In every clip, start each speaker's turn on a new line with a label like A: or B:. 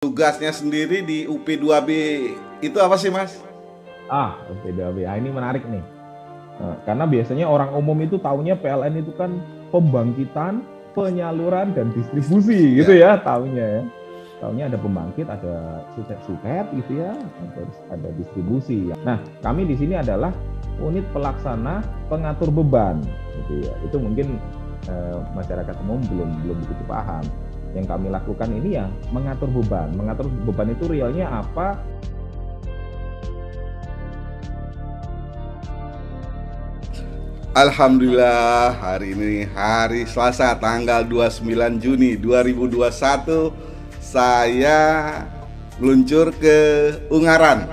A: Tugasnya sendiri di UP2B itu apa sih, Mas?
B: UP2B. Ini menarik nih. Karena biasanya orang umum itu taunya PLN itu kan pembangkitan, penyaluran, dan distribusi gitu ya taunya ya. Taunya ada pembangkit, ada suket gitu ya, terus ada distribusi. Nah, kami di sini adalah unit pelaksana pengatur beban gitu ya. Itu mungkin masyarakat umum belum begitu paham. Yang kami lakukan ini ya mengatur beban. Mengatur beban itu realnya apa?
A: Alhamdulillah, hari ini hari Selasa tanggal 29 Juni 2021 saya meluncur ke Ungaran.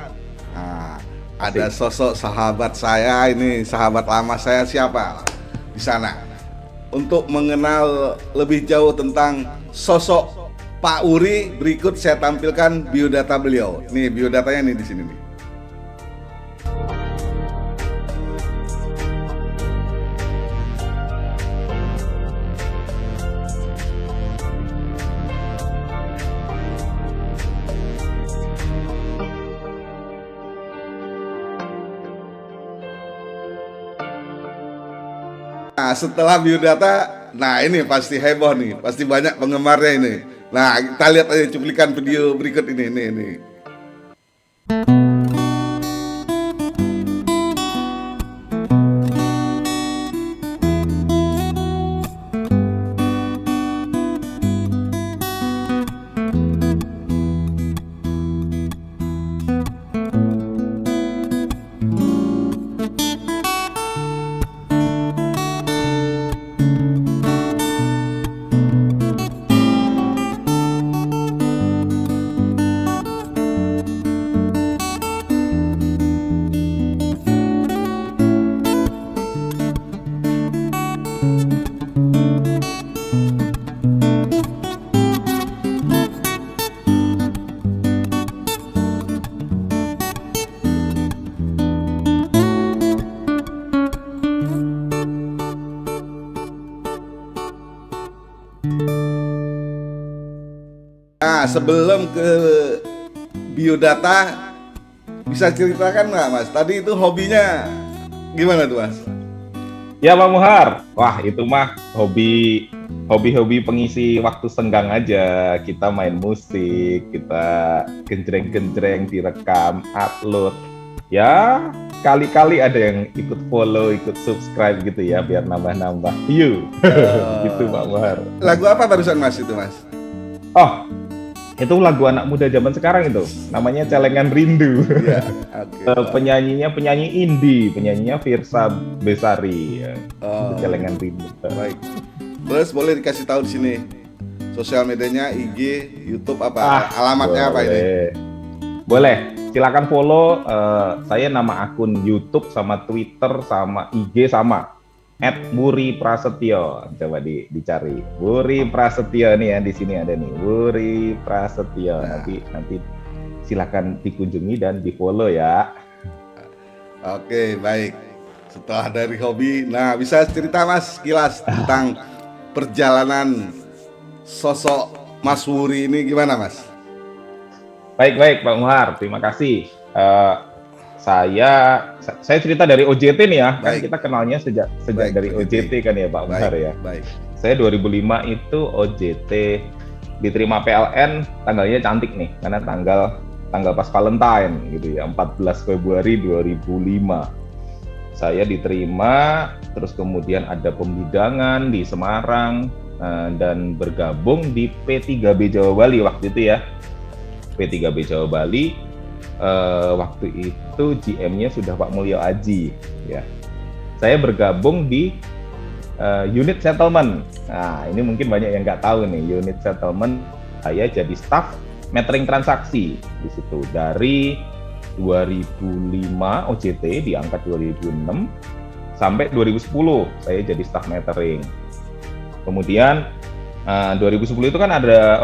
A: Nah, ada sosok sahabat saya ini, sahabat lama saya siapa di sana. Untuk mengenal lebih jauh tentang sosok Pak Uri, berikut saya tampilkan biodata beliau. Nih biodatanya nih di sini nih. Nah, setelah biodata, nah ini pasti heboh nih, pasti banyak penggemarnya ini. Nah, kita lihat aja cuplikan video berikut ini, nih. Nah, sebelum ke biodata, bisa ceritakan nggak, Mas? Tadi itu hobinya gimana tuh, Mas?
B: Ya Pak Muhar, wah itu mah hobi pengisi waktu senggang aja. Kita main musik, kita genjreng-genjreng, direkam, upload. Ya kali-kali ada yang ikut follow, ikut subscribe gitu ya, biar nambah-nambah view. Gitu Pak Muhar.
A: Lagu apa barusan, Mas, itu, Mas?
B: Oh, itu lagu anak muda zaman sekarang itu, namanya Celengan Rindu.
A: Ya, okay.
B: Penyanyi indie, penyanyinya Firsa Besari. Celengan Rindu.
A: Baik. Terus boleh dikasih tahu di sini sosial medianya, IG, YouTube apa? Alamatnya
B: boleh.
A: Apa ini?
B: Boleh. Silakan follow. Saya nama akun YouTube sama Twitter sama IG sama @Wuri_Prasetyo. Coba dicari Wuri Prasetyo nih ya, di sini ada nih Wuri Prasetyo. Nah. Nanti silakan dikunjungi dan di follow ya.
A: Oke, baik. Setelah dari hobi, nah bisa cerita Mas sekilas tentang perjalanan sosok Mas Wuri ini gimana, Mas?
B: Baik Pak Muhar, terima kasih. Saya cerita dari OJT nih ya, kan kita kenalnya sejak dari OJT kan ya Pak Muhar ya.
A: Baik.
B: Saya 2005 itu OJT diterima PLN, tanggalnya cantik nih, karena tanggal pas Valentine gitu ya, 14 Februari 2005. Saya diterima, terus kemudian ada pembidangan di Semarang, dan bergabung di P3B Jawa Bali waktu itu ya. P3B Jawa Bali, waktu itu GM-nya sudah Pak Mulyo Aji ya. Saya bergabung di unit settlement. Nah, ini mungkin banyak yang nggak tahu nih, unit settlement. Saya jadi staff metering transaksi di situ dari 2005 OJT diangkat 2006 sampai 2010 saya jadi staff metering. Kemudian 2010 itu kan ada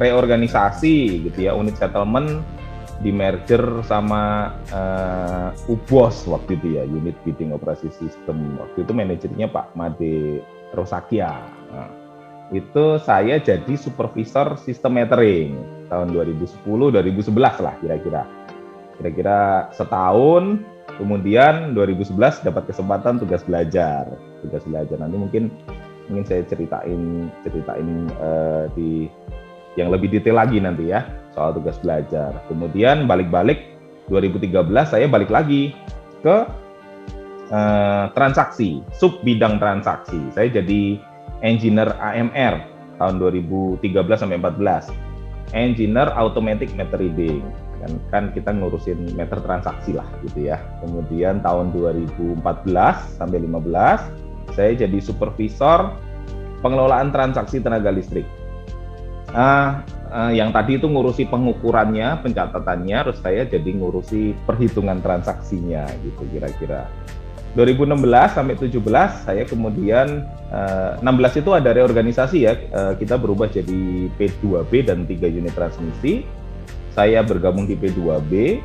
B: reorganisasi gitu ya, unit settlement di merger sama UBOS waktu itu ya, unit bidding operasi sistem. Waktu itu manajernya Pak Made Rosakia. Nah, itu saya jadi supervisor sistem metering tahun 2010-2011 lah kira-kira. Kira-kira setahun, kemudian 2011 dapat kesempatan tugas belajar. Nanti mungkin saya ceritain di yang lebih detail lagi nanti ya soal tugas belajar. Kemudian balik-balik 2013 saya balik lagi ke transaksi, sub bidang transaksi. Saya jadi engineer AMR tahun 2013 sampai 14. Engineer Automatic Meter Reading. Kan kita ngurusin meter transaksi lah gitu ya. Kemudian tahun 2014 sampai 15 saya jadi supervisor pengelolaan transaksi tenaga listrik. Yang tadi itu ngurusi pengukurannya, pencatatannya, terus saya jadi ngurusi perhitungan transaksinya gitu kira-kira. 2016 sampai 17 saya kemudian 16 itu ada reorganisasi ya, kita berubah jadi P2B dan 3 unit transmisi. Saya bergabung di P2B,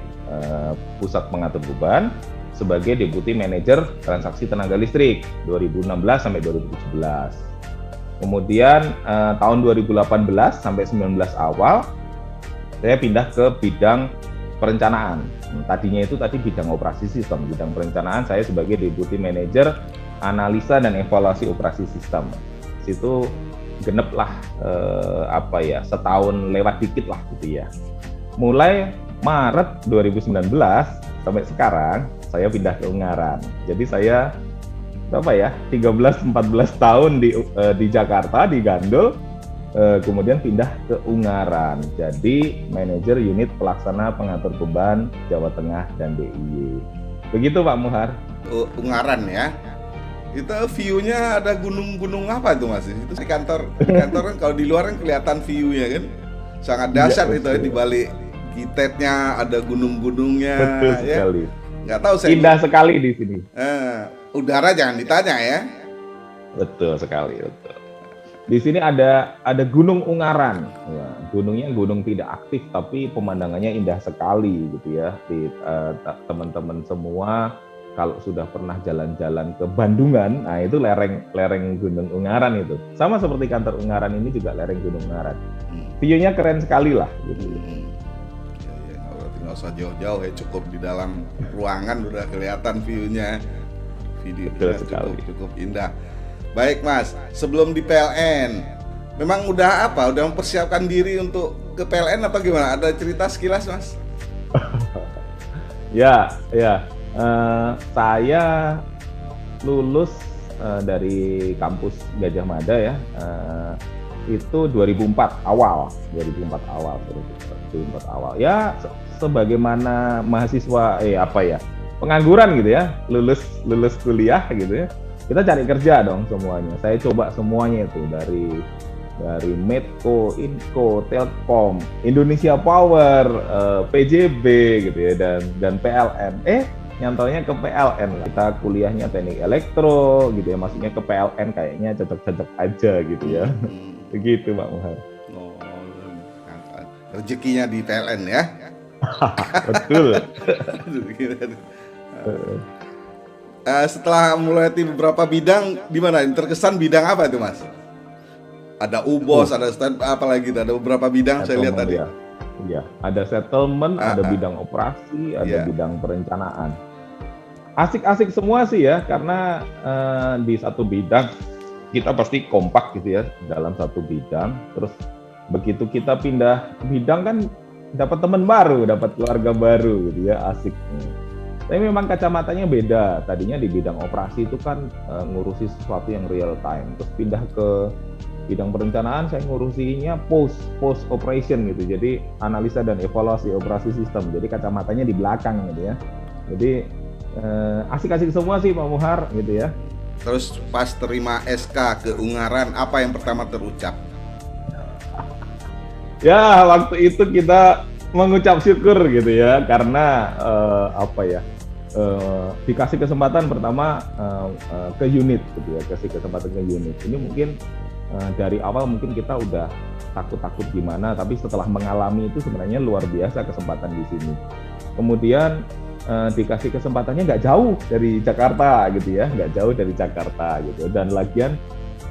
B: Pusat Pengatur Beban, sebagai Deputi Manajer Transaksi Tenaga Listrik 2016 sampai 2017. Kemudian tahun 2018 sampai 19 awal saya pindah ke bidang perencanaan. Tadinya itu bidang operasi sistem, bidang perencanaan saya sebagai Deputi Manajer Analisa dan Evaluasi Operasi Sistem. Situ genep lah setahun lewat dikit lah gitu ya. Mulai Maret 2019 sampai sekarang saya pindah ke Ungaran. Jadi saya 13-14 tahun di Jakarta, di Gandul, kemudian pindah ke Ungaran. Jadi manajer unit pelaksana pengatur beban Jawa Tengah dan DIY. Begitu Pak Muhar.
A: Ungaran ya. Itu view-nya ada gunung-gunung apa itu Mas? Itu di kantor kan kalau di luar kan kelihatan view-nya kan. Sangat dahsyat itu ya, di balik kitetnya ada gunung-gunungnya.
B: Betul sekali.
A: Nggak tahu saya.
B: Indah sekali di sini.
A: Udara jangan ditanya ya.
B: Betul sekali, betul. Di sini ada Gunung Ungaran. Ya, gunungnya gunung tidak aktif tapi pemandangannya indah sekali gitu ya. Teman-teman semua kalau sudah pernah jalan-jalan ke Bandungan, nah itu lereng Gunung Ungaran itu. Sama seperti kantor Ungaran ini juga lereng Gunung Ungaran. View-nya keren sekali lah gitu.
A: Ya, nggak usah jauh-jauh ya, cukup di dalam ruangan udah kelihatan view-nya. Video cukup indah. Baik Mas, sebelum di PLN, memang udah mempersiapkan diri untuk ke PLN apa gimana? Ada cerita sekilas Mas?
B: Ya. Saya lulus dari kampus Gajah Mada ya, itu 2004 awal. Ya, sebagaimana mahasiswa pengangguran gitu ya, lulus kuliah gitu ya, kita cari kerja dong semuanya. Saya coba semuanya itu dari Medco, Inco, Telkom, Indonesia Power, PJB gitu ya, dan PLN. Nyantolnya ke PLN lah. Kita kuliahnya teknik elektro gitu ya, maksudnya ke PLN kayaknya cocok-cocok aja gitu ya. Begitu Pak Muhar.
A: Rezekinya di PLN ya.
B: Betul.
A: Setelah mulai beberapa bidang, di mana? Terkesan bidang apa itu Mas? Ada UBOS, ada stand apa lagi? Ada beberapa bidang saya lihat tadi.
B: Ya, ada settlement, ada bidang operasi, ada bidang perencanaan. Asik-asik semua sih ya, karena di satu bidang kita pasti kompak gitu ya dalam satu bidang. Terus begitu kita pindah bidang kan dapat teman baru, dapat keluarga baru gitu ya, asik. Tapi memang kacamatanya beda. Tadinya di bidang operasi itu kan ngurusi sesuatu yang real time. Terus pindah ke bidang perencanaan, saya ngurusinya post operation gitu. Jadi analisa dan evaluasi operasi sistem. Jadi kacamatanya di belakang gitu ya. Jadi asik-asik semua sih Pak Muhar gitu ya.
A: Terus pas terima SK ke Ungaran, apa yang pertama terucap?
B: Ya, waktu itu kita mengucap syukur gitu ya, karena dikasih kesempatan pertama ke unit gitu ya, kasih kesempatan ke unit. Ini mungkin dari awal mungkin kita udah takut gimana, tapi setelah mengalami itu sebenarnya luar biasa kesempatan di sini. Kemudian dikasih kesempatannya nggak jauh dari Jakarta gitu ya, nggak jauh dari Jakarta gitu. Dan lagian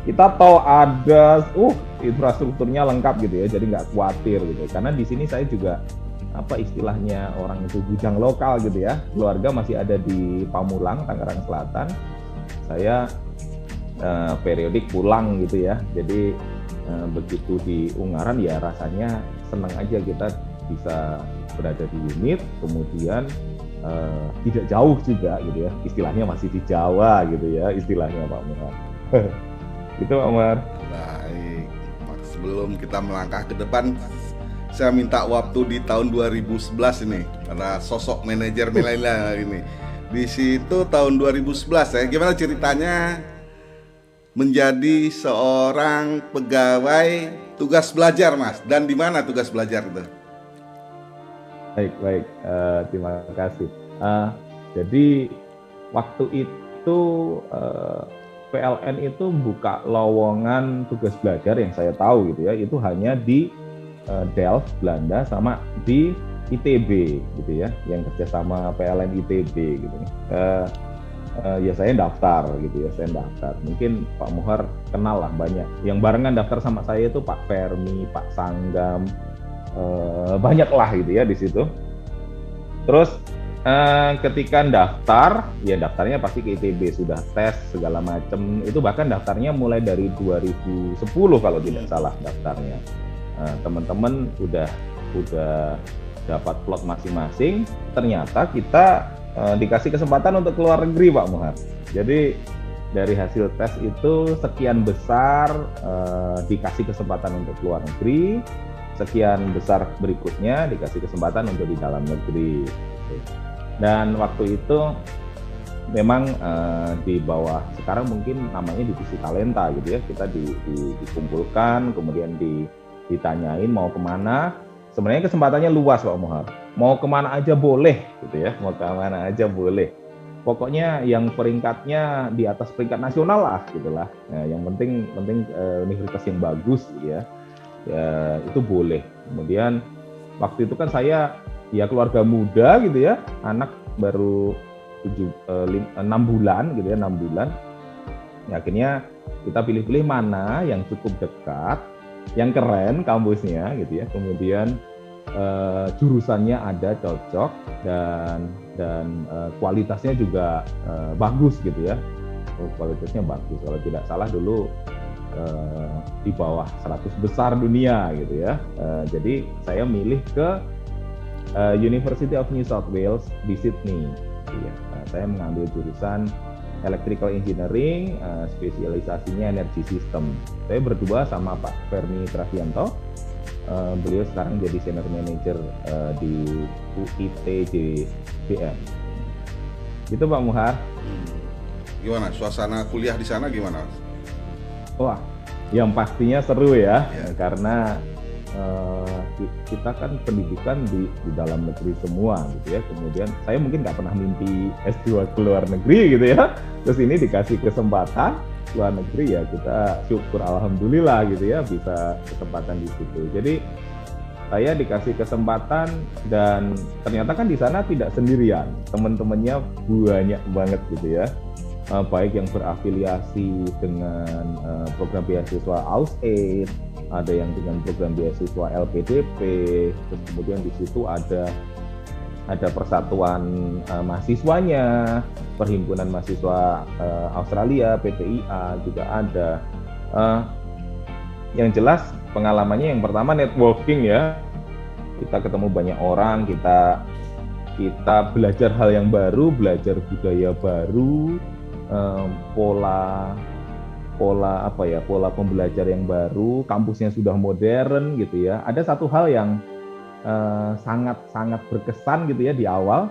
B: kita tahu ada infrastrukturnya lengkap gitu ya, jadi nggak khawatir gitu. Karena di sini saya juga apa istilahnya orang itu bujang lokal gitu ya, keluarga masih ada di Pamulang, Tangerang Selatan. Saya periodik pulang gitu ya, jadi begitu di Ungaran ya rasanya senang aja kita bisa berada di unit, kemudian tidak jauh juga gitu ya, istilahnya masih di Jawa gitu ya istilahnya Pak Umar. Gitu Pak Umar.
A: Baik, sebelum kita melangkah ke depan, saya minta waktu di tahun 2011 ini karena sosok manajer milenial ini. Di situ tahun 2011 ya, gimana ceritanya menjadi seorang pegawai tugas belajar Mas, dan di mana tugas belajar itu?
B: Baik, terima kasih. Jadi waktu itu PLN itu buka lowongan tugas belajar yang saya tahu gitu ya, itu hanya di Delft, Belanda, sama di ITB gitu ya, yang kerjasama PLN ITB gitu. Ya saya daftar gitu ya, Mungkin Pak Muhar kenal lah banyak. Yang barengan daftar sama saya itu Pak Fermi, Pak Sanggam, banyak lah gitu ya di situ. Terus ketika daftar, ya daftarnya pasti ke ITB, sudah tes segala macam. Itu bahkan daftarnya mulai dari 2010 kalau tidak salah daftarnya. Teman-teman udah dapat plot masing-masing. Ternyata kita dikasih kesempatan untuk keluar negeri Pak Muhar. Jadi dari hasil tes itu sekian besar dikasih kesempatan untuk keluar negeri, sekian besar berikutnya dikasih kesempatan untuk di dalam negeri. Dan waktu itu memang di bawah, sekarang mungkin namanya divisi talenta gitu ya, kita dikumpulkan, kemudian ditanyain mau kemana. Sebenarnya kesempatannya luas Pak Muhar, mau kemana aja boleh gitu ya, mau kemana aja boleh. Pokoknya yang peringkatnya di atas peringkat nasional lah gitulah. Nah, yang penting universitas yang bagus gitu ya, itu boleh. Kemudian waktu itu kan saya ya keluarga muda gitu ya, anak baru 6 bulan gitu ya, 6 bulan. Ya, akhirnya kita pilih-pilih mana yang cukup dekat, yang keren kampusnya gitu ya, kemudian jurusannya ada cocok dan kualitasnya juga bagus gitu ya, kualitasnya bagus, kalau tidak salah dulu di bawah 100 besar dunia gitu ya. Jadi saya milih ke University of New South Wales di Sydney gitu ya. Saya mengambil jurusan Electrical Engineering, spesialisasinya energy system. Saya berdua sama Pak Fermi Travianto. Beliau sekarang jadi senior manager di UITJBM. Gitu Pak Muhar.
A: Gimana suasana kuliah di sana gimana?
B: Wah, yang pastinya seru ya. Karena kita kan pendidikan di dalam negeri semua gitu ya. Kemudian saya mungkin nggak pernah mimpi S2 ke luar negeri gitu ya. Terus ini dikasih kesempatan luar negeri, ya kita syukur alhamdulillah gitu ya, bisa kesempatan di situ. Jadi saya dikasih kesempatan dan ternyata kan di sana tidak sendirian, teman-temannya banyak banget gitu ya. Baik yang berafiliasi dengan program beasiswa AusAid, ada yang dengan program beasiswa LPDP, terus kemudian di situ ada persatuan mahasiswanya, perhimpunan mahasiswa Australia, PTIA juga ada. Yang jelas pengalamannya yang pertama networking ya, kita ketemu banyak orang, kita belajar hal yang baru, belajar budaya baru, pola pembelajar yang baru, kampusnya sudah modern gitu ya. Ada satu hal yang sangat berkesan gitu ya di awal.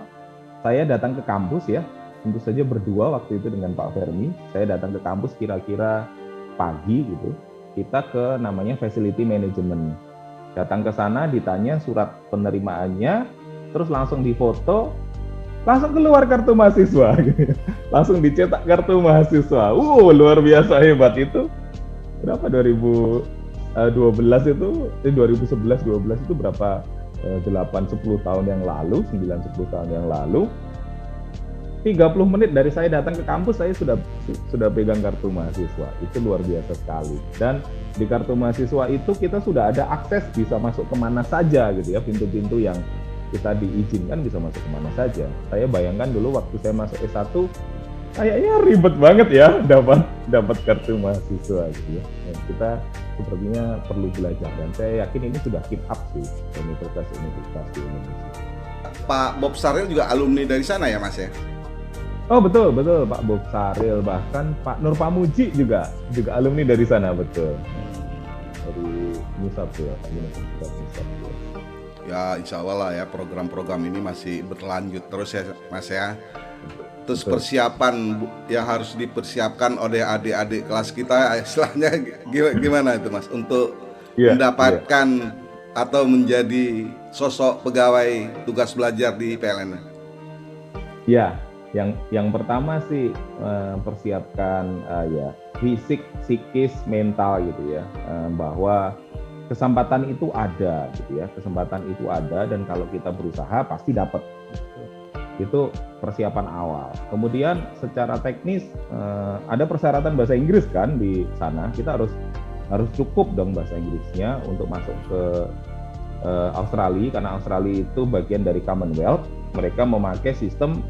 B: Saya datang ke kampus ya, tentu saja berdua waktu itu dengan Pak Fermi. Saya datang ke kampus kira-kira pagi gitu. Kita ke namanya facility management. Datang ke sana ditanya surat penerimaannya, terus langsung difoto, langsung keluar kartu mahasiswa gitu. Langsung dicetak kartu mahasiswa. Luar biasa hebat itu. Berapa 2011 itu berapa 8-10 tahun yang lalu, 9-10 tahun yang lalu. 30 menit dari saya datang ke kampus, saya sudah pegang kartu mahasiswa. Itu luar biasa sekali. Dan di kartu mahasiswa itu kita sudah ada akses bisa masuk kemana saja gitu ya, pintu-pintu yang kita diizinkan bisa masuk kemana saja. Saya bayangkan dulu waktu saya masuk S1, kayaknya ribet banget ya dapat kartu mahasiswa gitu ya. Dan kita sepertinya perlu belajar, dan saya yakin ini sudah keep up sih universitas di Indonesia.
A: Pak Bob Saril juga alumni dari sana ya Mas ya?
B: Oh betul Pak Bob Saril, bahkan Pak Nur Pamuji juga alumni dari sana, betul, dari New South Wales, Universitas New South Wales.
A: Ya insya Allah lah ya, program-program ini masih berlanjut terus ya Mas ya. Terus
B: Betul.
A: persiapan yang harus dipersiapkan oleh adik-adik kelas kita, istilahnya gimana itu Mas untuk mendapatkan atau menjadi sosok pegawai tugas belajar di PLN?
B: Ya, yang pertama sih persiapkan ya fisik, psikis, mental gitu ya, bahwa kesempatan itu ada gitu ya, kesempatan itu ada, dan kalau kita berusaha pasti dapat. Gitu. Itu persiapan awal. Kemudian secara teknis ada persyaratan bahasa Inggris kan di sana. Kita harus cukup dong bahasa Inggrisnya untuk masuk ke Australia, karena Australia itu bagian dari Commonwealth. Mereka memakai sistem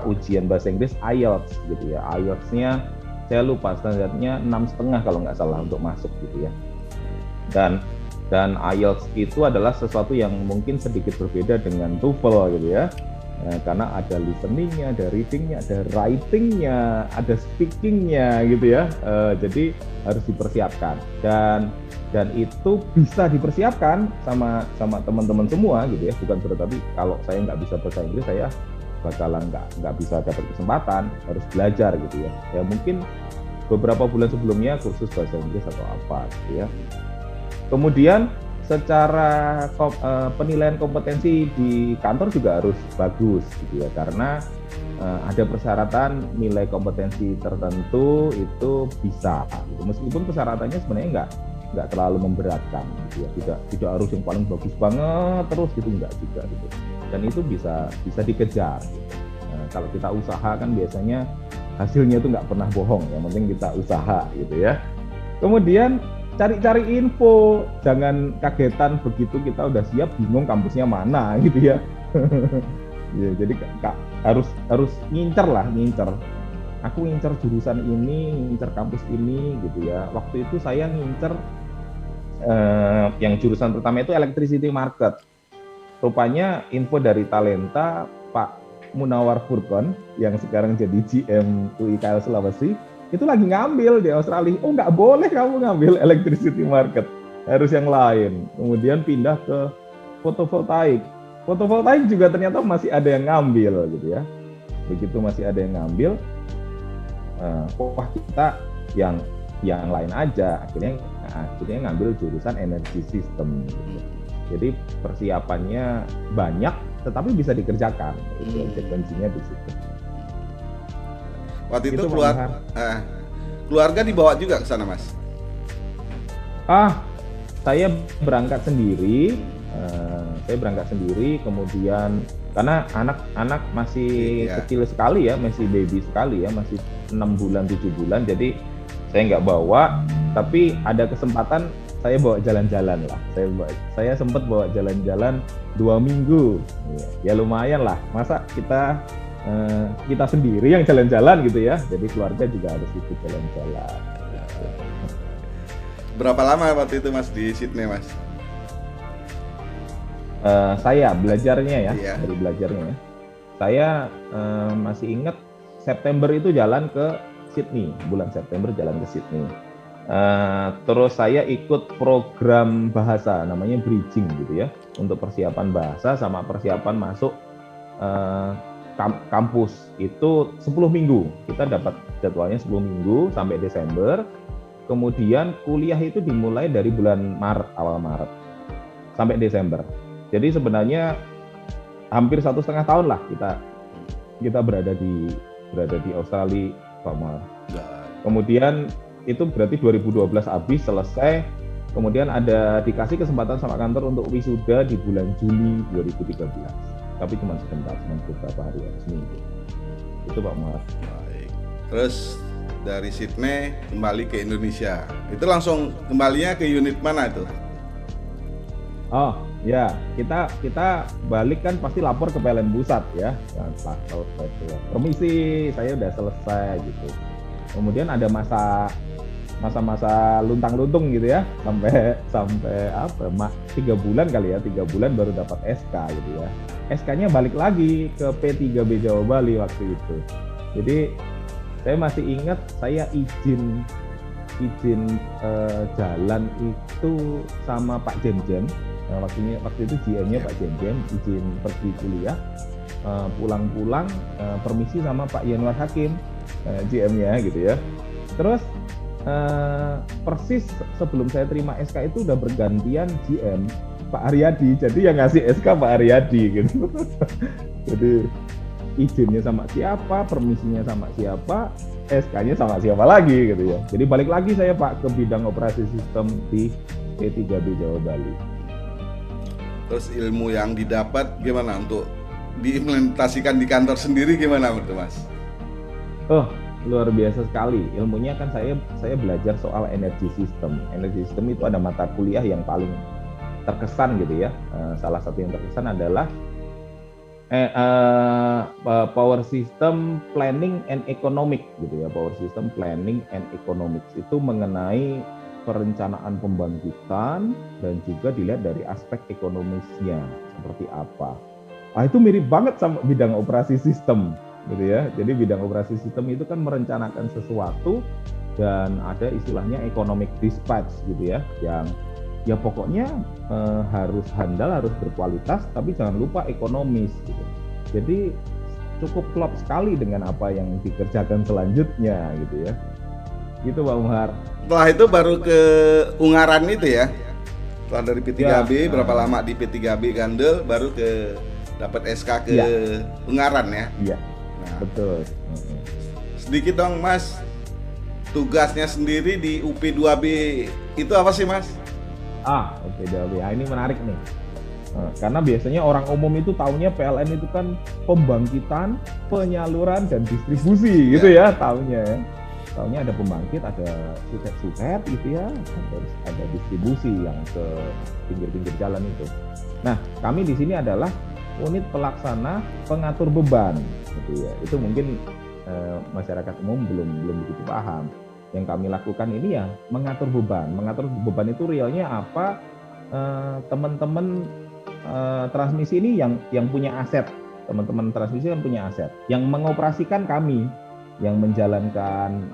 B: ujian bahasa Inggris IELTS gitu ya. IELTS-nya saya lupa, standarnya 6,5 kalau nggak salah untuk masuk gitu ya. Dan IELTS itu adalah sesuatu yang mungkin sedikit berbeda dengan TOEFL gitu ya. Karena ada listening-nya, ada reading-nya, ada writing-nya, ada speaking-nya gitu ya. Jadi harus dipersiapkan, dan itu bisa dipersiapkan sama teman-teman semua gitu ya. Bukan berarti kalau saya nggak bisa bahasa Inggris saya bakalan nggak bisa dapat kesempatan, harus belajar gitu ya. Ya mungkin beberapa bulan sebelumnya kursus bahasa Inggris atau apa gitu ya. Kemudian secara penilaian kompetensi di kantor juga harus bagus gitu ya, karena ada persyaratan nilai kompetensi tertentu itu bisa gitu. Meskipun persyaratannya sebenarnya nggak terlalu memberatkan gitu ya, tidak harus yang paling bagus banget terus gitu, nggak juga gitu, dan itu bisa dikejar gitu. Kalau kita usaha kan biasanya hasilnya itu nggak pernah bohong, yang penting kita usaha gitu ya. Kemudian cari-cari info, jangan kagetan begitu kita udah siap bingung kampusnya mana gitu ya. Ya jadi harus ngincer. Aku ngincer jurusan ini, ngincer kampus ini gitu ya. Waktu itu saya ngincer yang jurusan pertama itu electricity market. Rupanya info dari Talenta, Pak Munawar Furkon yang sekarang jadi GM UIKL Sulawesi itu lagi ngambil di Australia. Oh nggak boleh kamu ngambil electricity market, harus yang lain. Kemudian pindah ke fotovoltaik juga ternyata masih ada yang ngambil gitu ya. Begitu masih ada yang ngambil, wah kita yang lain aja, akhirnya ngambil jurusan energy system gitu. Jadi persiapannya banyak tetapi bisa dikerjakan, itu kuncinya di situ.
A: Waktu itu keluarga dibawa juga ke sana Mas?
B: Saya berangkat sendiri. Kemudian karena anak masih kecil sekali ya, masih baby sekali ya, masih 6 bulan 7 bulan, jadi saya nggak bawa, tapi ada kesempatan saya bawa jalan-jalan lah. Saya sempat bawa jalan-jalan 2 minggu. Ya lumayan lah, masa kita sendiri yang jalan-jalan gitu ya, jadi keluarga juga harus ikut jalan-jalan.
A: Berapa lama waktu itu Mas di Sydney Mas?
B: Saya belajarnya ya, dari belajarnya ya. Saya masih ingat September itu jalan ke Sydney, bulan September jalan ke Sydney. Terus saya ikut program bahasa namanya bridging gitu ya, untuk persiapan bahasa sama persiapan masuk kampus itu 10 minggu. Kita dapat jadwalnya 10 minggu sampai Desember. Kemudian kuliah itu dimulai dari bulan Maret, awal Maret sampai Desember. Jadi sebenarnya hampir 1,5 tahun lah kita berada di Australia, Pak Mar. Kemudian itu berarti 2012 habis selesai. Kemudian ada dikasih kesempatan sama kantor untuk wisuda di bulan Juli 2013. Tapi cuma sebentar, cuma beberapa hari, seminggu. Itu Pak Muhammad.
A: Baik. Terus dari Sydney kembali ke Indonesia. Itu langsung kembalinya ke unit mana itu?
B: Oh ya, kita balik kan pasti lapor ke PLN Pusat ya. Kalau itu, permisi, saya udah selesai gitu. Kemudian ada masa-masa luntang-luntung gitu ya, sampai 3 bulan kali ya, 3 bulan baru dapat SK gitu ya. SK-nya balik lagi ke P3B Jawa Bali waktu itu. Jadi saya masih ingat saya izin jalan itu sama Pak Jem. Waktu itu GM-nya Pak Jem izin pergi kuliah, pulang-pulang permisi sama Pak Yanwar Hakim, GM-nya gitu ya. Terus persis sebelum saya terima SK itu udah bergantian GM Pak Aryadi, jadi yang ngasih SK Pak Aryadi gitu. Jadi izinnya sama siapa, permisinya sama siapa, SK-nya sama siapa lagi gitu ya. Jadi balik lagi saya Pak ke bidang operasi sistem di P3B Jawa Bali.
A: Terus ilmu yang didapat gimana untuk diimplementasikan di kantor sendiri gimana menurut Mas?
B: Oh, luar biasa sekali. Ilmunya kan saya belajar soal energi system. Energi system itu ada mata kuliah yang paling terkesan gitu ya. Salah satu yang terkesan adalah Power System Planning and Economics gitu ya. Power System Planning and Economics itu mengenai perencanaan pembangkitan dan juga dilihat dari aspek ekonomisnya seperti apa. Itu mirip banget sama bidang operasi sistem gitu ya. Jadi bidang operasi sistem itu kan merencanakan sesuatu dan ada istilahnya economic dispatch gitu ya, yang ya pokoknya harus handal, harus berkualitas, tapi jangan lupa ekonomis gitu. Jadi cukup klop sekali dengan apa yang dikerjakan selanjutnya gitu ya. Gitu Pak Umar.
A: Setelah itu baru ke Ungaran itu ya. Setelah dari P3B
B: ya,
A: berapa lama di P3B Gandel baru ke dapat SK ke Ungaran ya.
B: Iya.
A: Nah,
B: betul.
A: Sedikit dong Mas, tugasnya sendiri di UP2B itu apa sih Mas?
B: Oke, ini menarik nih. Karena biasanya orang umum itu taunya PLN itu kan pembangkitan, penyaluran dan distribusi gitu ya taunya. Taunya ada pembangkit, ada sutet gitu ya, ada distribusi yang ke pinggir-pinggir jalan itu. Nah, kami di sini adalah unit pelaksana pengatur beban gitu ya. Itu mungkin masyarakat umum belum begitu paham. Yang kami lakukan ini ya mengatur beban. Mengatur beban itu realnya apa? Teman-teman transmisi ini yang punya aset. Teman-teman transmisi kan punya aset. Yang mengoperasikan kami, yang menjalankan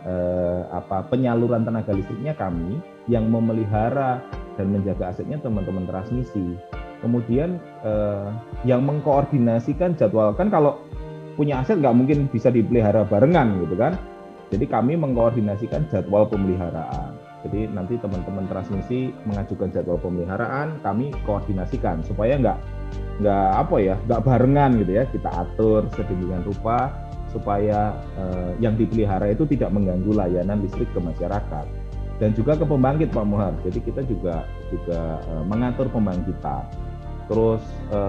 B: penyaluran tenaga listriknya kami, yang memelihara dan menjaga asetnya teman-teman transmisi. Kemudian yang mengkoordinasikan jadwal, kan kalau punya aset nggak mungkin bisa dipelihara barengan gitu kan. Jadi kami mengkoordinasikan jadwal pemeliharaan. Jadi nanti teman-teman transmisi mengajukan jadwal pemeliharaan, kami koordinasikan supaya nggak barengan gitu ya. Kita atur sedemikian rupa supaya yang dipelihara itu tidak mengganggu layanan listrik ke masyarakat dan juga ke pembangkit Pak Muhar. Jadi kita juga mengatur pembangkitan. Terus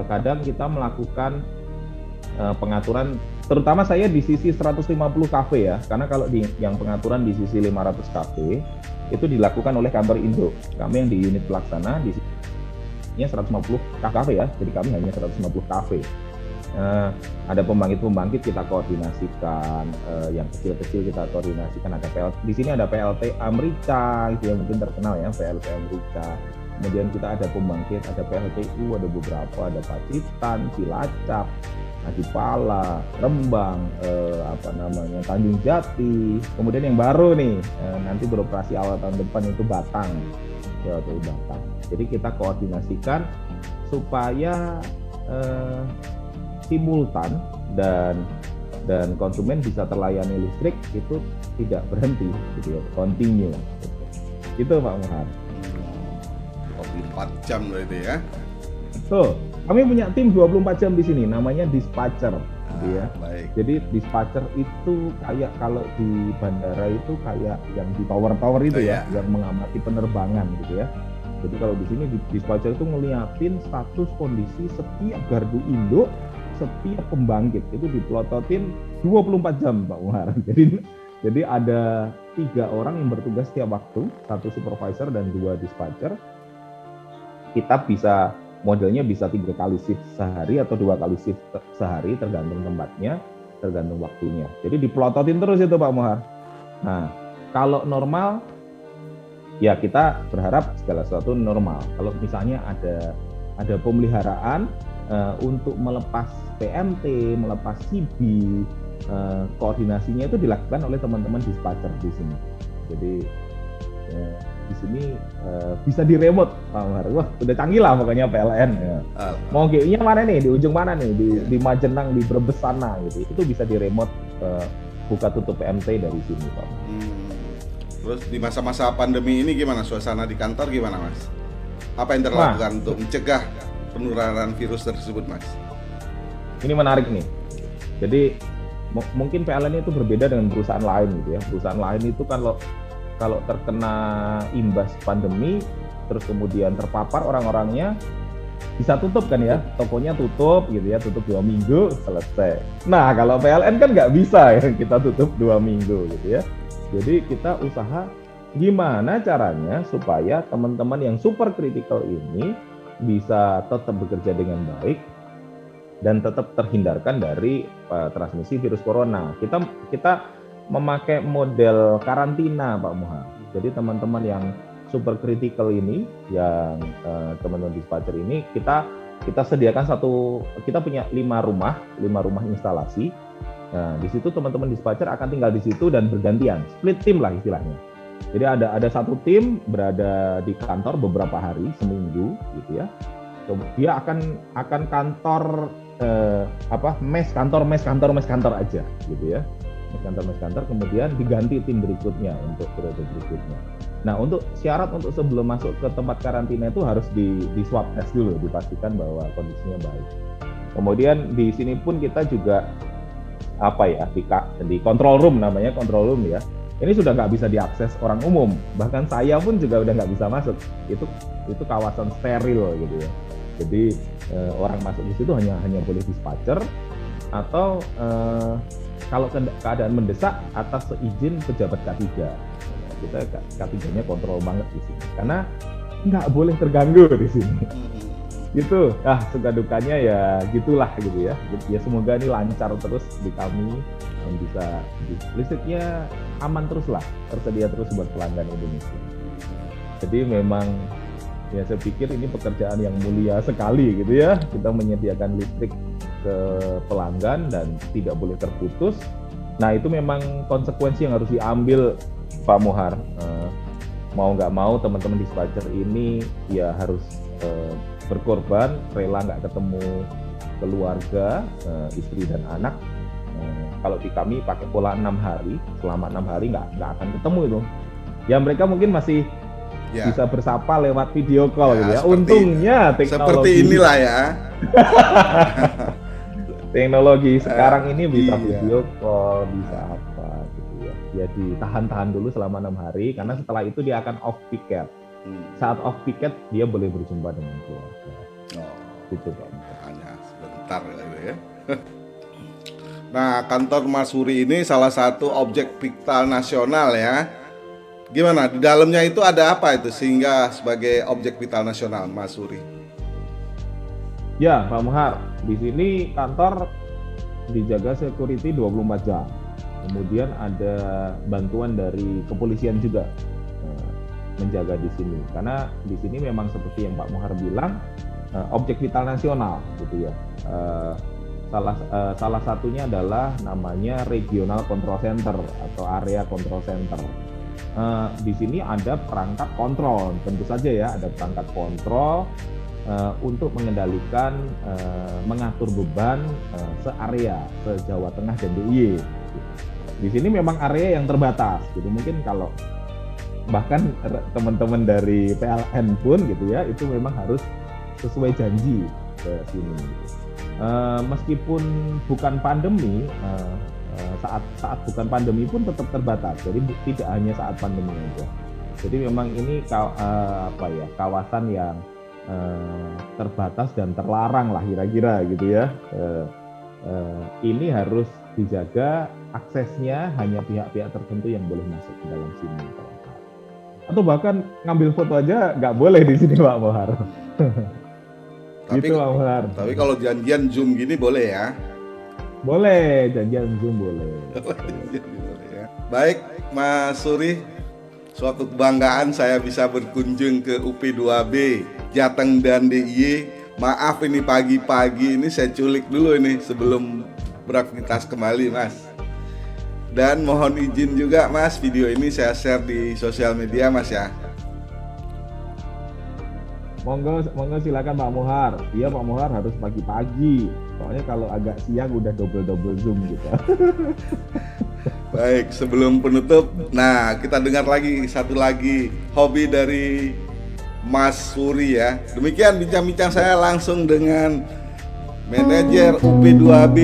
B: kadang kita melakukan pengaturan, terutama saya di sisi 150 kV ya, karena kalau yang pengaturan di sisi 500 kV itu dilakukan oleh kantor induk. Kami yang di unit pelaksana di sini 150 kV ya, jadi kami hanya 150 kV. Ada pembangkit kita koordinasikan, yang kecil-kecil kita koordinasikan. Ada di sini ada PLT Amrica, itu yang mungkin terkenal ya, PLT Amrica. Kemudian kita ada pembangkit, ada PLTU, ada beberapa, ada Pacitan, Cilacap, Adipala, Rembang, Tanjung Jati. Kemudian yang baru nih, nanti beroperasi awal tahun depan itu Batang, PLTU Batang. Jadi kita koordinasikan supaya simultan dan konsumen bisa terlayani listrik itu tidak berhenti, gitu ya, continue. Gitu Pak Muhar.
A: 24 jam berarti ya.
B: Tuh, kami punya tim 24 jam di sini, namanya dispatcher. Ya.
A: Baik.
B: Jadi dispatcher itu kayak kalau di bandara itu kayak yang di tower itu ya, yang mengamati penerbangan gitu ya. Jadi kalau di sini dispatcher itu ngeliatin status kondisi setiap gardu induk setiap pembangkit itu diplototin 24 jam Pak Muhar. Jadi ada 3 orang yang bertugas setiap waktu, 1 supervisor dan 2 dispatcher. Kita bisa modelnya bisa 3 kali shift sehari atau 2 kali shift sehari, tergantung tempatnya, tergantung waktunya. Jadi diplototin terus itu Pak Muhar. Nah, kalau normal ya kita berharap segala sesuatu normal. Kalau misalnya ada pemeliharaan untuk melepas PMT, melepas CB, koordinasinya itu dilakukan oleh teman-teman dispatcher di sini. Jadi di sini bisa di remote Pak Muhar. Wah, udah canggih lah pokoknya PLN. Ya. Mau GI-nya mana nih? Di ujung mana nih? Di Majenang, di Brebes sana gitu. Itu bisa di remote buka tutup PMT dari sini Pak.
A: Terus di masa-masa pandemi ini gimana suasana di kantor gimana Mas? Apa yang terlakukan untuk mencegah penularan virus tersebut Mas?
B: Ini menarik nih. Jadi mungkin PLN itu berbeda dengan perusahaan lain gitu ya. Perusahaan lain itu kalau terkena imbas pandemi terus kemudian terpapar orang-orangnya bisa tutup kan ya, tokonya tutup gitu ya, tutup 2 minggu selesai. Nah kalau PLN kan nggak bisa ya kita tutup 2 minggu gitu ya. Jadi kita usaha gimana caranya supaya teman-teman yang super kritikal ini bisa tetap bekerja dengan baik dan tetap terhindarkan dari transmisi virus corona. Kita memakai model karantina Pak Muhar. Jadi teman-teman yang super kritikal ini, yang teman-teman dispatcher ini, kita sediakan kita punya 5 rumah instalasi. Nah, di situ teman-teman dispatcher akan tinggal di situ dan bergantian, split tim lah istilahnya. Jadi ada 1 tim berada di kantor beberapa hari, seminggu gitu ya. Dia akan kantor mes kantor aja gitu ya. Mes kantor kemudian diganti tim berikutnya untuk periode berikutnya. Nah, untuk syarat untuk sebelum masuk ke tempat karantina itu harus di swab test dulu, dipastikan bahwa kondisinya baik. Kemudian di sini pun kita juga di control room, namanya control room ya. Ini sudah nggak bisa diakses orang umum, bahkan saya pun juga udah nggak bisa masuk. Itu kawasan steril gitu ya. Jadi orang masuk di situ hanya boleh dispatcher atau kalau keadaan mendesak atas seizin pejabat K3. Kita K3-nya kontrol banget di sini karena nggak boleh terganggu di sini. Gitu. Suka dukanya ya gitulah gitu ya. Ya semoga ini lancar terus di kami dan bisa listriknya aman terus lah, tersedia terus buat pelanggan Indonesia. Jadi memang ya saya pikir ini pekerjaan yang mulia sekali gitu ya. Kita menyediakan listrik ke pelanggan dan tidak boleh terputus. Nah itu memang konsekuensi yang harus diambil Pak Muhar. Mau nggak mau teman-teman dispatcher ini ya harus berkorban, rela nggak ketemu keluarga, istri dan anak. Kalau di kami pakai pola 6 hari, selama 6 hari nggak akan ketemu itu. Ya mereka mungkin masih bisa bersapa lewat video call gitu ya. Untungnya teknologi
A: seperti inilah ya.
B: Teknologi sekarang ini bisa video call, bisa apa gitu ya. Ya ditahan-tahan dulu selama 6 hari karena setelah itu dia akan off picket. Saat off picket dia boleh berjumpa dengan keluarga. Gitu Pak.
A: Hanya sebentar gitu ya. Nah, kantor Mas Suri ini salah satu objek vital nasional ya. Gimana? Di dalamnya itu ada apa itu sehingga sebagai objek vital nasional Mas Suri?
B: Ya, Pak Muhar. Di sini kantor dijaga security 24 jam. Kemudian ada bantuan dari kepolisian juga menjaga di sini. Karena di sini memang seperti yang Pak Muhar bilang, objek vital nasional gitu ya. Salah satunya adalah namanya Regional Control Center atau Area Control Center. Di sini ada perangkat kontrol, tentu saja ya ada perangkat kontrol untuk mengendalikan, mengatur beban se-area, se-Jawa Tengah dan DIY. Di sini memang area yang terbatas, gitu. Mungkin kalau bahkan teman-teman dari PLN pun gitu ya, itu memang harus sesuai janji ke sini. Meskipun bukan pandemi, saat bukan pandemi pun tetap terbatas. Jadi tidak hanya saat pandemi aja. Jadi memang ini kawasan yang terbatas dan terlarang lah kira-kira gitu ya. ini harus dijaga aksesnya hanya pihak-pihak tertentu yang boleh masuk ke dalam sini. Atau bahkan ngambil foto aja nggak boleh di sini Pak Mohar. Gitu Pak Mohar.
A: Tapi kalau janjian Zoom gini boleh ya?
B: Boleh, janjian Zoom boleh.
A: Ya. Baik Mas Suri, suatu kebanggaan saya bisa berkunjung ke UP2B Jateng dan DIY. Maaf ini pagi-pagi ini saya culik dulu ini sebelum beraktivitas kembali Mas. Dan mohon izin juga Mas, video ini saya share di sosial media Mas ya.
B: Monggo silakan Pak Mohar. Iya Pak Mohar harus pagi-pagi. Soalnya kalau agak siang udah double Zoom gitu.
A: Baik, sebelum penutup, nah kita dengar lagi satu lagi hobi dari Mas Suri ya. Demikian bincang-bincang saya langsung dengan manajer UP2B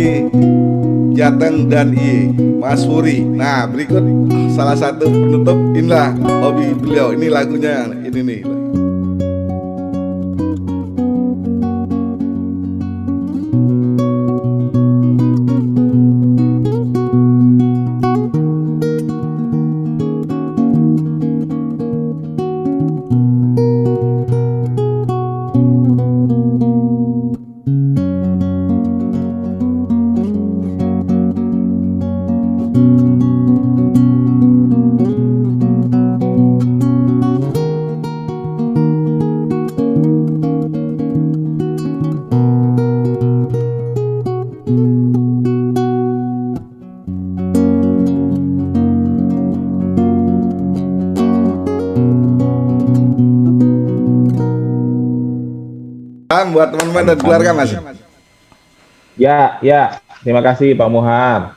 A: Jateng dan I, Mas Suri. Nah, berikut salah satu penutup, inilah hobi beliau. Ini lagunya, ini nih. Buat teman-teman dan keluarga Mas.
B: Ya, terima kasih Pak Mohar.